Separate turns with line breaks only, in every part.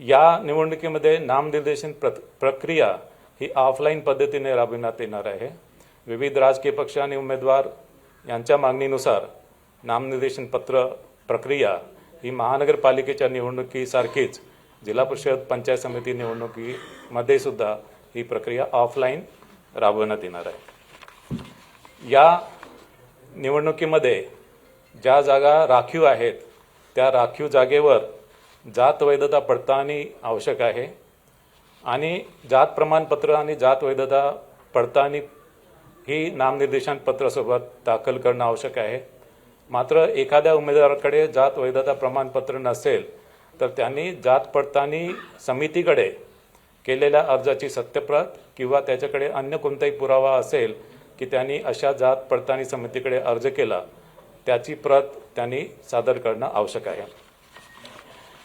या निवडणुकीमध्ये नामनिर्देशन प्रक्रिया ही ऑफलाईन पद्धतीने राबविण्यात येणार आहे। विविध राजकीय पक्ष आणि उमेदवार यांच्या मागणीनुसार नामनिर्देशन प्रक्रिया ही महानगरपालिकेच्या निवडणुकीसारखीच जिल्हा परिषद पंचायत समिती निवडणुकीमध्ये सुद्धा ही प्रक्रिया ऑफलाईन राबवण्यात येणार आहे। या निवडणुकीमध्ये ज्या जागा राखीव आहेत त्या राखीव जागेवर जात वैधता पडताळणी आवश्यक आहे आणि जात प्रमाणपत्र आणि जात वैधता पडताळणी ही नामनिर्देशन पत्रासोबत दाखल करणं आवश्यक आहे। मात्र एखाद्या उमेदवाराकडे जात वैधता प्रमाणपत्र नसेल तर त्यांनी जात पडताळणी समितीकडे केलेल्या अर्जाची सत्यप्रत किंवा त्याच्याकडे अन्य कोणताही पुरावा असेल की त्यांनी अशा जात पडताळणी समितीकडे अर्ज केला त्याची प्रत त्यांनी सादर करणं आवश्यक आहे।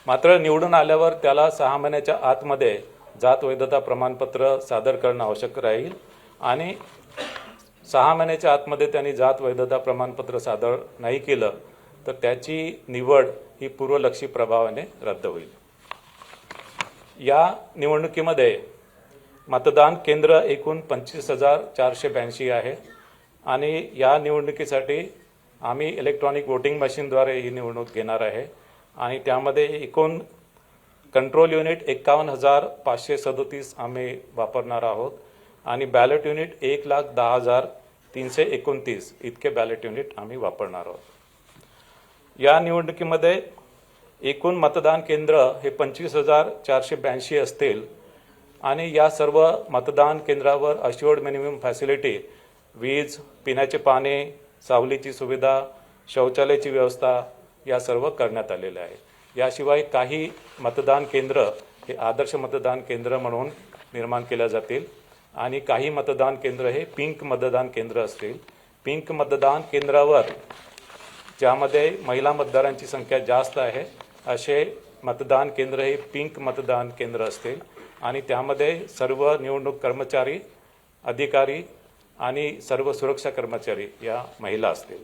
मात्र निवडून आल्यावर त्याला 6 महिन्याच्या आतमध्ये जात वैधता प्रमाणपत्र सादर करणं आवश्यक राहील आणि 6 महिन्याच्या आतमध्ये त्यांनी जात वैधता प्रमाणपत्र सादर नाही केलं तर त्याची निवड ही पूर्वलक्षी प्रभावाने रद्द होईल। या निवडणुकीमध्ये मतदान केंद्र एकूण 25,482 आहे आणि या निवडणुकीसाठी आम्ही इलेक्ट्रॉनिक वोटिंग मशीनद्वारे ही निवडणूक घेणार आहे आणि त्यामध्ये एकूण कंट्रोल युनिट 51,537 आम्ही वापरणार आहोत आणि बॅलेट युनिट 1,10,329 इतके बॅलेट युनिट आम्ही वापरणार आहोत। या निवडणुकीमध्ये एकूण मतदान केंद्र हे 25,482 असतील आणि या सर्व मतदान केंद्रावर अश्युअर्ड मिनिमम फॅसिलिटी वीज, पिण्याचे पाणी, सावलीची सुविधा, शौचालयाची व्यवस्था या सर्व करण्यात आलेले आहे। याशिवाय काही मतदान केंद्र हे आदर्श मतदान केंद्र म्हणून निर्माण केल्या जातील आणि काही मतदान केंद्र हे पिंक मतदान केंद्र असतील। पिंक मतदान केंद्रावर ज्यामध्ये महिला मतदारांची संख्या जास्त आहे असे मतदान केंद्र हे पिंक मतदान केंद्र असतील आणि त्यामध्ये सर्व निवडणूक कर्मचारी, अधिकारी आणि सर्व सुरक्षा कर्मचारी या महिला असतील।